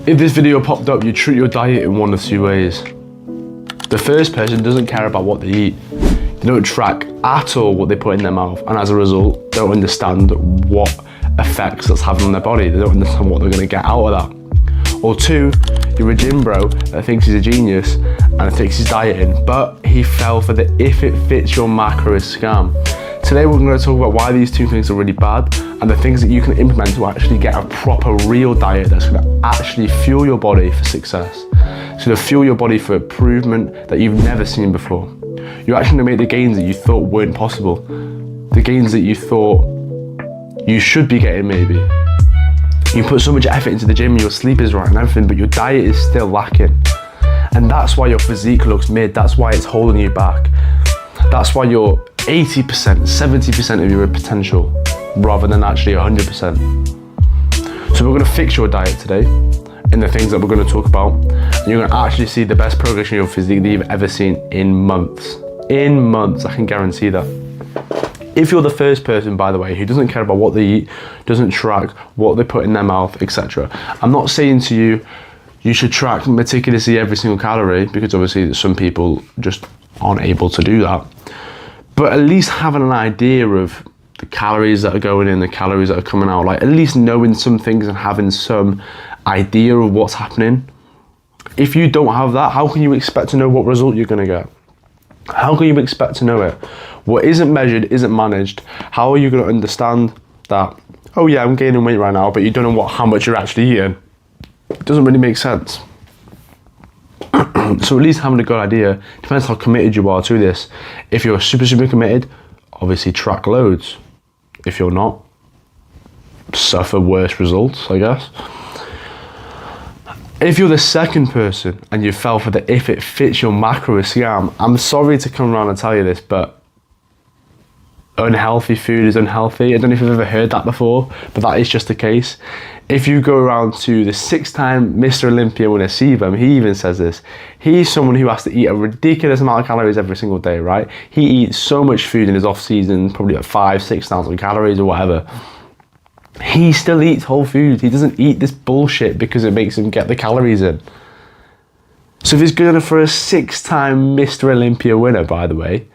If this video popped up, you treat your diet in one of two ways. The first person doesn't care about what they eat. They don't track at all what they put in their mouth, and as a result, don't understand what effects that's having on their body. They don't understand what they're gonna get out of that. Or two, you're a gym bro that thinks he's a genius and thinks he's dieting, but he fell for the if it fits your macro scam. Today we're going to talk about why these two things are really bad and the things that you can implement to actually get a proper real diet that's going to actually fuel your body for success. It's going to fuel your body for improvement that you've never seen before. You're actually going to make the gains that you thought weren't possible. The gains that you thought you should be getting maybe. You put so much effort into the gym, your sleep is right and everything, but your diet is still lacking. And that's why your physique looks mid, that's why it's holding you back. That's why you're 80%, 70% of your potential, rather than actually 100%. So we're gonna fix your diet today, in the things that we're gonna talk about, and you're gonna actually see the best progression in your physique that you've ever seen in months. In months, I can guarantee that. If you're the first person, by the way, who doesn't care about what they eat, doesn't track what they put in their mouth, etc. I'm not saying to you, you should track meticulously every single calorie, because obviously some people just aren't able to do that. But at least having an idea of the calories that are going in, the calories that are coming out, like at least knowing some things and having some idea of what's happening. If you don't have that, how can you expect to know what result you're gonna get? How can you expect to know it? What isn't measured isn't managed. How are you gonna understand that, oh yeah, I'm gaining weight right now, but you don't know how much you're actually eating? It doesn't really make sense. So at least having a good idea, depends how committed you are to this. If you're super committed, obviously track loads. If you're not, suffer worse results, I guess. If you're the second person and you fell for the if it fits your macro scam, I'm sorry to come around and tell you this, but unhealthy food is unhealthy. I don't know if you've ever heard that before, but that is just the case. If you go around to the 6-time Mr. Olympia winner, Sebum, he even says this. He's someone who has to eat a ridiculous amount of calories every single day, right? He eats so much food in his off season, probably like 5,000-6,000 calories or whatever. He still eats whole food. He doesn't eat this bullshit because it makes him get the calories in. So if he's good enough for a 6-time Mr. Olympia winner, by the way,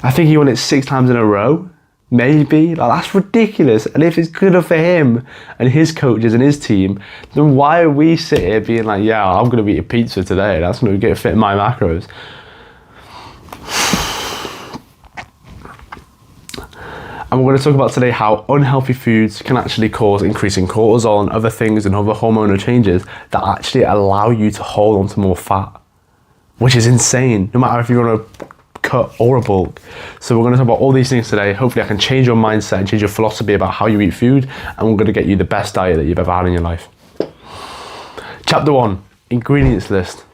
I think he won it 6 times in a row, maybe. Like, that's ridiculous. And if it's good enough for him and his coaches and his team, then why are we sitting here being like, yeah, I'm gonna eat a pizza today, that's gonna get fit in my macros. And we're gonna talk about today how unhealthy foods can actually cause increasing cortisol and other things and other hormonal changes that actually allow you to hold on to more fat, which is insane, no matter if you're on a cut or a bulk. So we're going to talk about all these things today. Hopefully I can change your mindset and change your philosophy about how you eat food, and we're going to get you the best diet that you've ever had in your life. Chapter 1, ingredients list.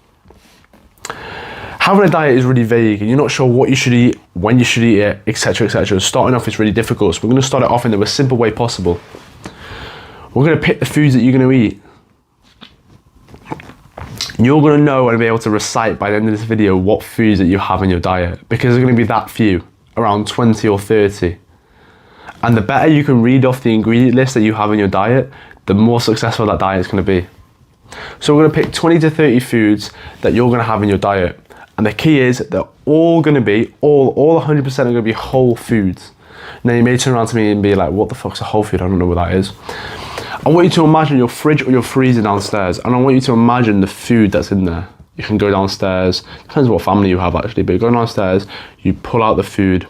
Having a diet is really vague and you're not sure what you should eat, when you should eat it, etc, etc. Starting off is really difficult, so we're going to start it off in the most simple way possible. We're going to pick the foods that you're going to eat. You're going to know and be able to recite by the end of this video what foods that you have in your diet, because there's going to be that few, around 20 or 30. And the better you can read off the ingredient list that you have in your diet, the more successful that diet is going to be. So we're going to pick 20 to 30 foods that you're going to have in your diet. And the key is they're all going to be, all 100% are going to be whole foods. Now you may turn around to me and be like, what the fuck's a whole food? I don't know what that is. I want you to imagine your fridge or your freezer downstairs, and I want you to imagine the food that's in there. You can go downstairs, depends what family you have actually, but you go downstairs, you pull out the food.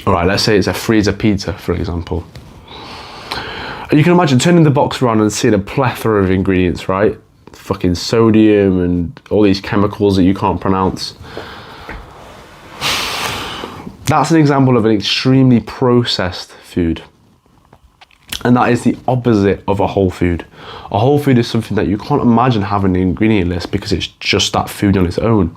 All right, let's say it's a freezer pizza, for example. And you can imagine turning the box around and seeing a plethora of ingredients, right? Fucking sodium and all these chemicals that you can't pronounce. That's an example of an extremely processed food. And that is the opposite of a whole food. A whole food is something that you can't imagine having an ingredient list because it's just that food on its own.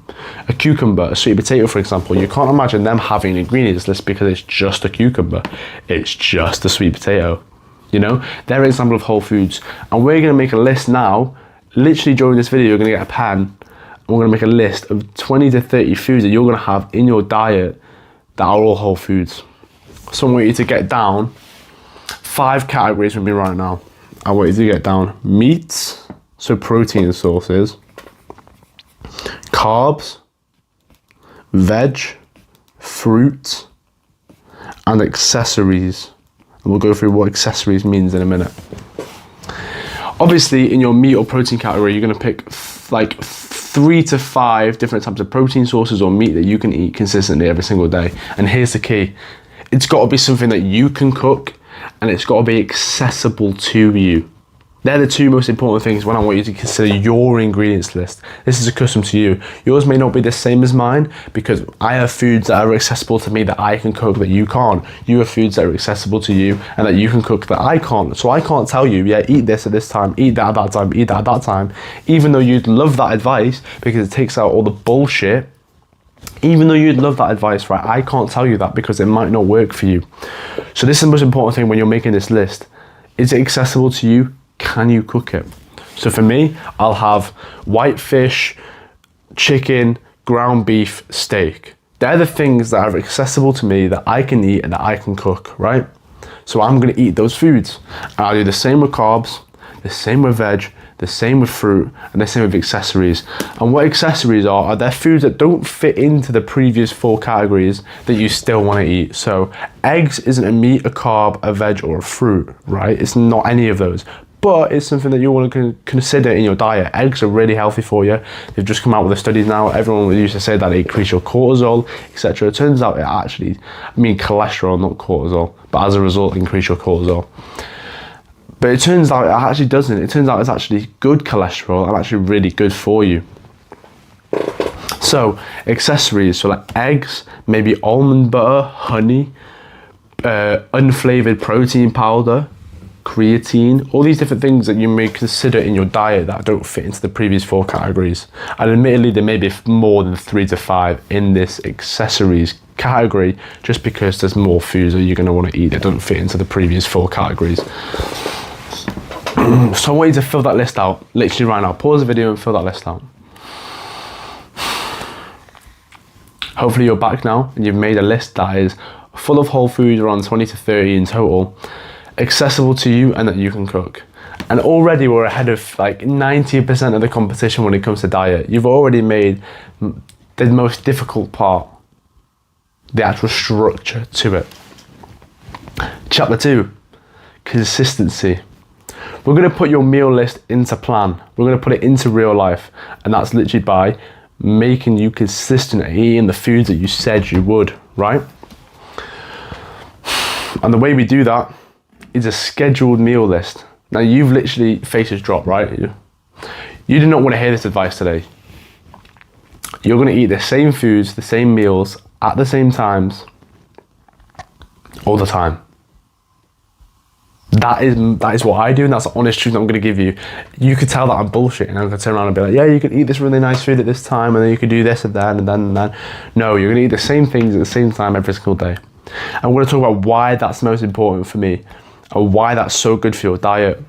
A cucumber, a sweet potato, for example, you can't imagine them having an ingredients list because it's just a cucumber. It's just a sweet potato. You know, they're an example of whole foods. And we're gonna make a list now. Literally during this video, you're gonna get a pen and we're gonna make a list of 20 to 30 foods that you're gonna have in your diet that are all whole foods. So I want you to get down 5 categories with me right now. I want you to get down meats, so protein sources, carbs, veg, fruit, and accessories. And we'll go through what accessories means in a minute. Obviously, in your meat or protein category, you're going to pick like 3 to 5 different types of protein sources or meat that you can eat consistently every single day. And here's the key. It's got to be something that you can cook, and it's got to be accessible to you. They're the 2 most important things when I want you to consider your ingredients list. This is a custom to you. Yours may not be the same as mine because I have foods that are accessible to me that I can cook that you can't. You have foods that are accessible to you and that you can cook that I can't. So I can't tell you, yeah, eat this at this time, eat that at that time, eat that at that time, even though you'd love that advice because it takes out all the bullshit. Even though you'd love that advice, right? I can't tell you that because it might not work for you. So this is the most important thing when you're making this list. Is it accessible to you? Can you cook it? So for me, I'll have white fish, chicken, ground beef, steak. They're the things that are accessible to me that I can eat and that I can cook, right? So I'm gonna eat those foods. And I'll do the same with carbs, the same with veg, the same with fruit, and the same with accessories. And what accessories are there foods that don't fit into the previous 4 categories that you still want to eat. So eggs isn't a meat, a carb, a veg, or a fruit, right? It's not any of those. But it's something that you want to consider in your diet. Eggs are really healthy for you. They've just come out with the studies now. Everyone used to say that they increase your cortisol, etc. It turns out it actually, cholesterol, not cortisol, but as a result, increase your cortisol. But it turns out it actually doesn't. It turns out it's actually good cholesterol and actually really good for you. So accessories, so like eggs, maybe almond butter, honey, unflavored protein powder, creatine, all these different things that you may consider in your diet that don't fit into the previous 4 categories. And admittedly, there may be more than 3 to 5 in this accessories category just because there's more foods that you're going to want to eat that don't fit into the previous 4 categories. So I want you to fill that list out, literally right now. Pause the video and fill that list out. Hopefully you're back now and you've made a list that is full of whole foods, around 20 to 30 in total, accessible to you and that you can cook. And already we're ahead of like 90% of the competition when it comes to diet. You've already made the most difficult part, the actual structure to it. Chapter 2, consistency. We're going to put your meal list into plan. We're going to put it into real life. And that's literally by making you consistent at eating the foods that you said you would, right? And the way we do that is a scheduled meal list. Now you've literally faces drop, right? You do not want to hear this advice today. You're going to eat the same foods, the same meals at the same times all the time. That is what I do, and that's the honest truth I'm going to give you. You could tell that I'm bullshitting. I'm going to turn around and be like, yeah, you can eat this really nice food at this time, and then you can do this and then and then and then. No, you're going to eat the same things at the same time every single day. I'm going to talk about why that's most important for me and why that's so good for your diet.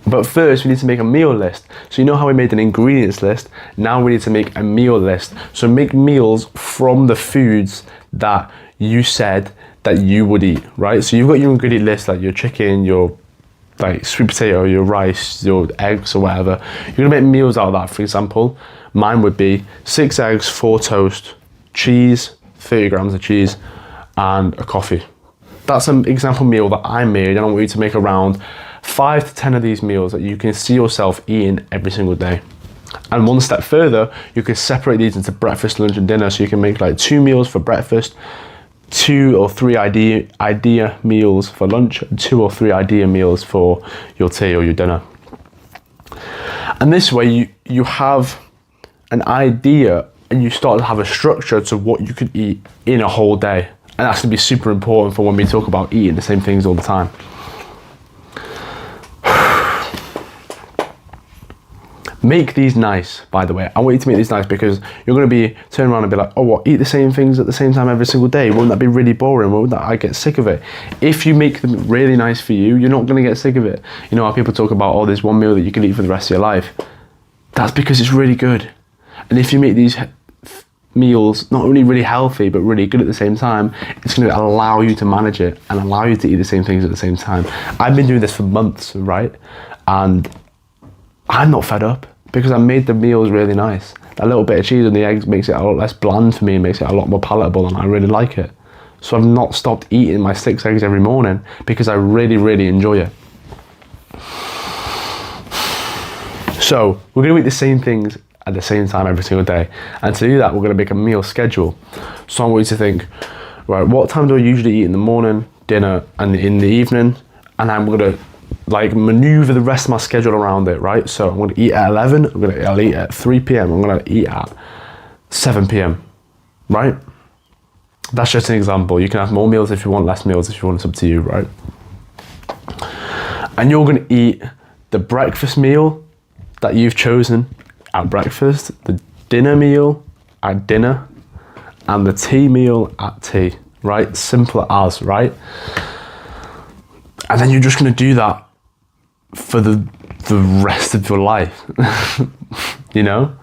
But first, we need to make a meal list. So you know how we made an ingredients list? Now we need to make a meal list. So make meals from the foods that you said that you would eat, right? So you've got your ingredient list, like your chicken, your like sweet potato, your rice, your eggs or whatever. You're gonna make meals out of that. For example, mine would be 6 eggs, 4 toast, cheese, 30 grams of cheese, and a coffee. That's an example meal that I made, and I want you to make around 5 to 10 of these meals that you can see yourself eating every single day. And one step further, you can separate these into breakfast, lunch, and dinner. So you can make like 2 meals for breakfast, 2 or 3 idea meals for lunch, and 2 or 3 idea meals for your tea or your dinner. And this way you have an idea and you start to have a structure to what you could eat in a whole day. And that's gonna be super important for when we talk about eating the same things all the time. Make these nice, by the way. I want you to make these nice because you're going to be turning around and be like, oh, what, eat the same things at the same time every single day? Wouldn't that be really boring? Wouldn't that, I get sick of it? If you make them really nice for you, you're not going to get sick of it. You know how people talk about, oh, there's one meal that you can eat for the rest of your life. That's because it's really good. And if you make these meals not only really healthy but really good at the same time, it's going to allow you to manage it and allow you to eat the same things at the same time. I've been doing this for months, right? And I'm not fed up because I made the meals really nice. A little bit of cheese and the eggs makes it a lot less bland for me and makes it a lot more palatable, and I really like it. So I've not stopped eating my 6 eggs every morning because I really, really enjoy it. So we're going to eat the same things at the same time every single day. And to do that, we're going to make a meal schedule. So I want you to think, right, what time do I usually eat in the morning, dinner, and in the evening? And I'm going to like maneuver the rest of my schedule around it, right? So I'm going to eat at 11, I'll eat at 3 p.m, I'm going to eat at 7 p.m, right? That's just an example. You can have more meals if you want, less meals if you want, it's up to you, right? And you're going to eat the breakfast meal that you've chosen at breakfast, the dinner meal at dinner, and the tea meal at tea, right? Simple as, right? And then you're just going to do that for the rest of your life. You know,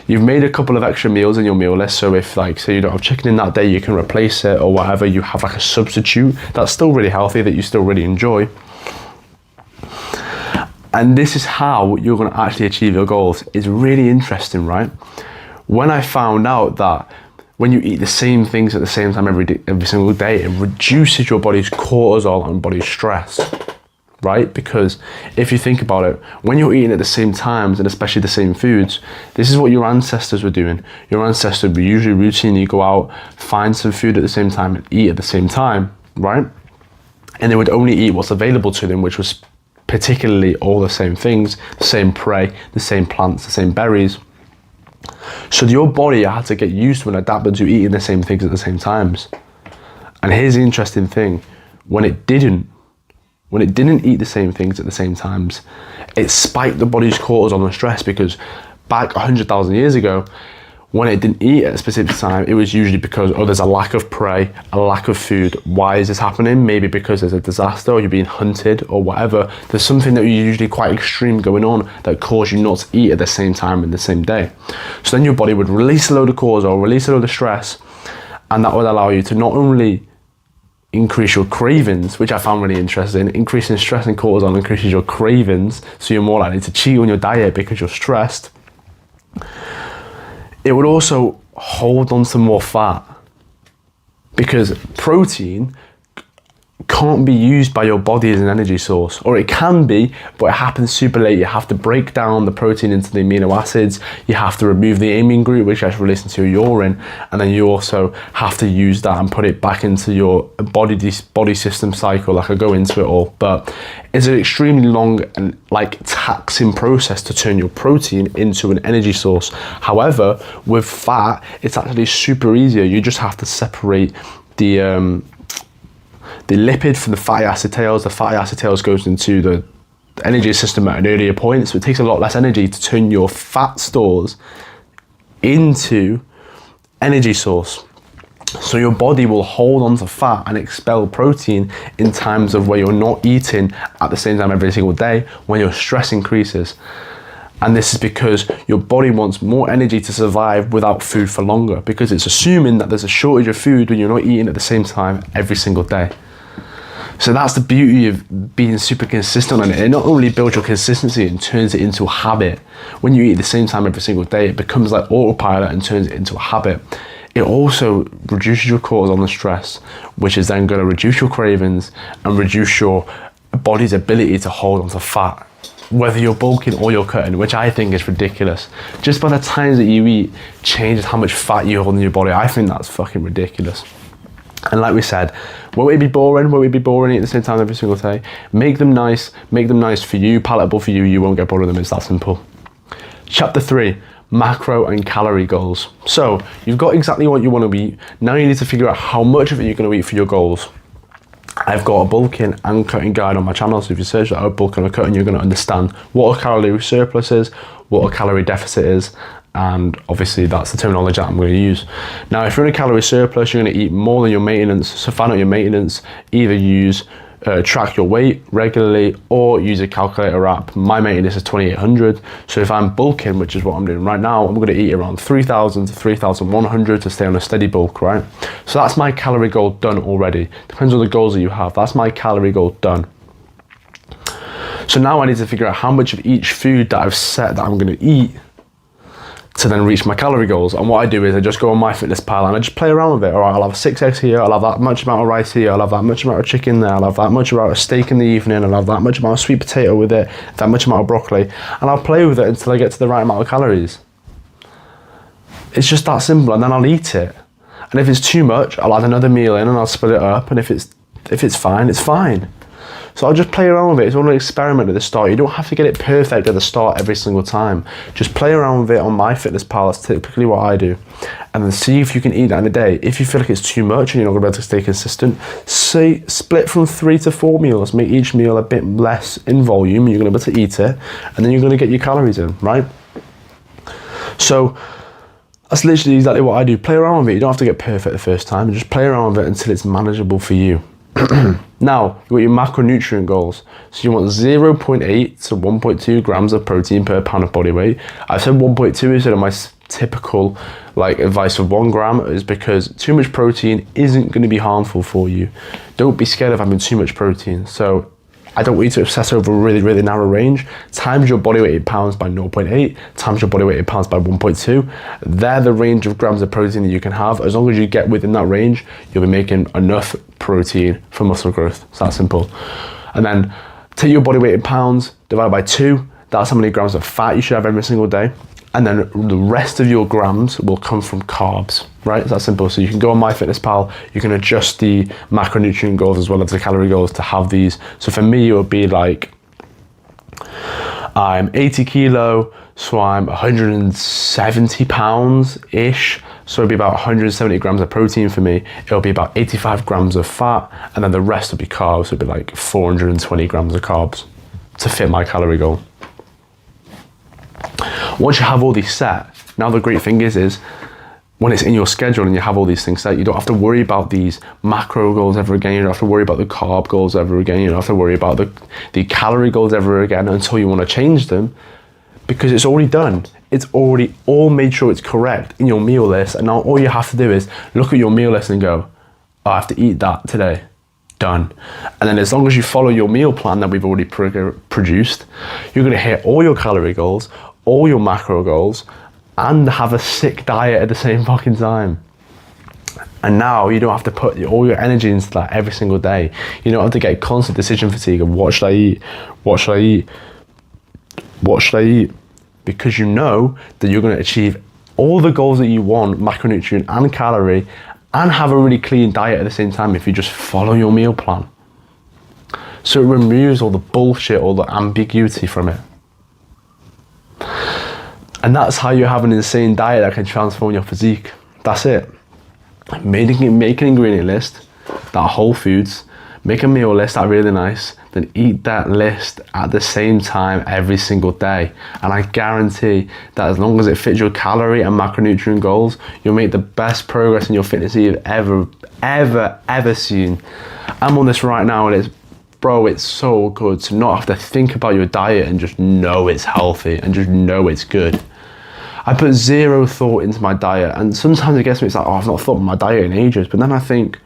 you've made a couple of extra meals in your meal list, so if like say you don't have chicken in that day, you can replace it or whatever. You have like a substitute that's still really healthy, that you still really enjoy. And this is how you're going to actually achieve your goals. It's really interesting, right? When I found out that when you eat the same things at the same time every single day, it reduces your body's cortisol and body's stress, right? Because if you think about it, when you're eating at the same times, and especially the same foods, this is what your ancestors were doing. Your ancestors would usually routinely go out, find some food at the same time and eat at the same time, right? And they would only eat what's available to them, which was particularly all the same things, the same prey, the same plants, the same berries. So your body had to get used to and adapt to eating the same things at the same times. And here's the interesting thing, when it didn't eat the same things at the same times, it spiked the body's cortisol and stress, because back 100,000 years ago, when it didn't eat at a specific time, it was usually because, oh, there's a lack of prey, a lack of food. Why is this happening? Maybe because there's a disaster or you're being hunted or whatever. There's something that you're usually quite extreme going on that cause you not to eat at the same time in the same day. So then your body would release a load of cortisol, release a load of stress, and that would allow you to not only increase your cravings, which I found really interesting. Increasing stress and cortisol increases your cravings, so you're more likely to cheat on your diet because you're stressed. It would also hold on to more fat, because protein can't be used by your body as an energy source, or it can be, but it happens super late. You have to break down the protein into the amino acids, you have to remove the amine group, which gets released into your urine, and then you also have to use that and put it back into your body system cycle. Like, I go into it all, but it's an extremely long and like taxing process to turn your protein into an energy source. However, with fat, it's actually super easier. You just have to separate the lipid from the fatty acid tails. The fatty acid tails goes into the energy system at an earlier point, so it takes a lot less energy to turn your fat stores into energy source. So your body will hold on to fat and expel protein in times of where you're not eating at the same time every single day, when your stress increases. And this is because your body wants more energy to survive without food for longer, because it's assuming that there's a shortage of food when you're not eating at the same time every single day. So that's the beauty of being super consistent on it. It not only builds your consistency and turns it into a habit. When you eat at the same time every single day, it becomes like autopilot and turns it into a habit. It also reduces your cortisol and stress, which is then going to reduce your cravings and reduce your body's ability to hold onto fat, whether you're bulking or you're cutting, which I think is ridiculous. Just by the times that you eat changes how much fat you hold in your body. I think that's fucking ridiculous. And like we said, won't it be boring? Won't it be boring at the same time every single day? Make them nice for you, palatable for you. You won't get bored of them. It's that simple. Chapter 3, macro and calorie goals. So you've got exactly what you want to eat. Now you need to figure out how much of it you're going to eat for your goals. I've got a bulking and cutting guide on my channel, so if you search that out, bulking or cutting, you're going to understand what a calorie surplus is, what a calorie deficit is, and obviously that's the terminology that I'm going to use. Now, if you're in a calorie surplus, you're going to eat more than your maintenance. So find out your maintenance. Either use track your weight regularly or use a calculator app. My maintenance is 2800, so if I'm bulking, which is what I'm doing right now, I'm going to eat around 3000 to 3100 to stay on a steady bulk, right? So that's my calorie goal done already. Depends on the goals that you have. That's my calorie goal done. So now I need to figure out how much of each food that I've set that I'm going to eat to then reach my calorie goals. And what I do is I just go on MyFitnessPal and I just play around with it. All right, I'll have 6 eggs here, I'll have that much amount of rice here, I'll have that much amount of chicken there, I'll have that much amount of steak in the evening, I'll have that much amount of sweet potato with it, that much amount of broccoli, and I'll play with it until I get to the right amount of calories. It's just that simple, and then I'll eat it. And if it's too much, I'll add another meal in and I'll split it up, and if it's fine, it's fine. So I'll just play around with it. It's all an experiment at the start. You don't have to get it perfect at the start every single time. Just play around with it on MyFitnessPal. That's typically what I do. And then see if you can eat that in a day. If you feel like it's too much and you're not going to be able to stay consistent, say split from 3 to 4 meals. Make each meal a bit less in volume. You're going to be able to eat it. And then you're going to get your calories in, right? So that's literally exactly what I do. Play around with it. You don't have to get perfect the first time. Just play around with it until it's manageable for you. Now, you've got your macronutrient goals. So you want 0.8 to 1.2 grams of protein per pound of body weight. I said 1.2 instead of my typical advice of 1 gram is because too much protein isn't going to be harmful for you. Don't be scared of having too much protein. So I don't want you to obsess over a really, really narrow range. Times your body weight in pounds by 0.8, times your body weight in pounds by 1.2. They're the range of grams of protein that you can have. As long as you get within that range, you'll be making enough protein for muscle growth. It's that simple. And then take your body weight in pounds, divide by 2. That's how many grams of fat you should have every single day. And then the rest of your grams will come from carbs, right? It's that simple. So you can go on MyFitnessPal, you can adjust the macronutrient goals as well as the calorie goals to have these. So for me, it would be like, I'm 80 kilo, so I'm 170 pounds-ish. So it'll be about 170 grams of protein for me. It'll be about 85 grams of fat, and then the rest will be carbs. So it'll be like 420 grams of carbs to fit my calorie goal. Once you have all these set, now the great thing is when it's in your schedule and you have all these things set, you don't have to worry about these macro goals ever again. You don't have to worry about the carb goals ever again. You don't have to worry about the calorie goals ever again until you want to change them, because it's already done. It's already all made sure it's correct in your meal list. And now all you have to do is look at your meal list and go, oh, I have to eat that today. Done. And then as long as you follow your meal plan that we've already produced, you're going to hit all your calorie goals, all your macro goals, and have a sick diet at the same fucking time. And now you don't have to put all your energy into that every single day. You don't have to get constant decision fatigue of what should I eat, what should I eat, what should I eat, because you know that you're going to achieve all the goals that you want, macronutrient and calorie, and have a really clean diet at the same time if you just follow your meal plan. So it removes all the bullshit, all the ambiguity from it. And that's how you have an insane diet that can transform your physique. That's it. Make an ingredient list, that whole foods, make a meal list that really nice, then eat that list at the same time every single day. And I guarantee that as long as it fits your calorie and macronutrient goals, you'll make the best progress in your fitness that you've ever seen. I'm on this right now, and it's so good to not have to think about your diet and just know it's healthy and just know it's good. I put zero thought into my diet, and sometimes it gets me, it's like, oh, I've not thought about my diet in ages, but then I think,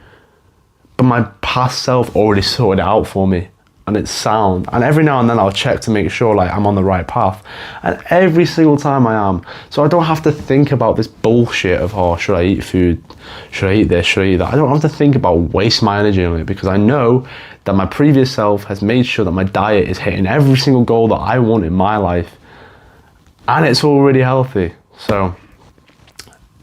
but my past self already sorted it out for me, and it's sound. And every now and then I'll check to make sure I'm on the right path, and every single time I am. So I don't have to think about this bullshit of, oh, should I eat food? Should I eat this? Should I eat that? I don't have to think about waste my energy on it, because I know that my previous self has made sure that my diet is hitting every single goal that I want in my life, and it's already healthy. So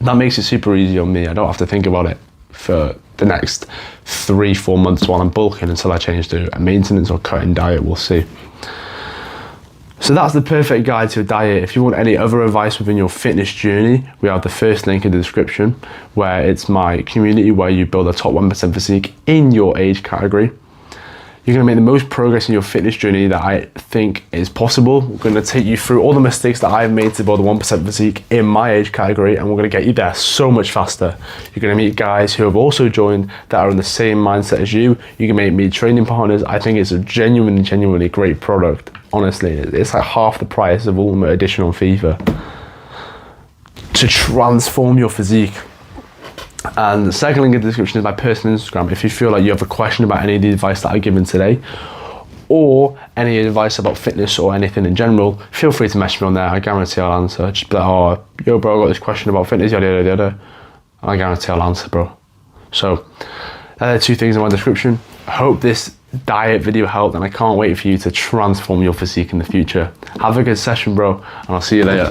that makes it super easy on me. I don't have to think about it for the next 3-4 months while I'm bulking until I change to a maintenance or cutting diet. We'll see. So that's the perfect guide to a diet. If you want any other advice within your fitness journey, we have the first link in the description, where it's my community where you build a top 1% physique in your age category. You're gonna make the most progress in your fitness journey that I think is possible. We're gonna take you through all the mistakes that I've made to build a 1% physique in my age category, and we're gonna get you there so much faster. You're gonna meet guys who have also joined that are in the same mindset as you. You can meet training partners. I think it's a genuinely great product. Honestly, it's like half the price of Ultimate Edition on FIFA to transform your physique. And the second link in the description is my personal Instagram. If you feel like you have a question about any of the advice that I've given today, or any advice about fitness or anything in general, feel free to message me on there. I guarantee I'll answer. Just be like, oh, yo bro, I got this question about fitness, yada yada yada. I guarantee I'll answer, bro. So, there are 2 things in my description. I hope this diet video helped, and I can't wait for you to transform your physique in the future. Have a good session, bro, and I'll see you later.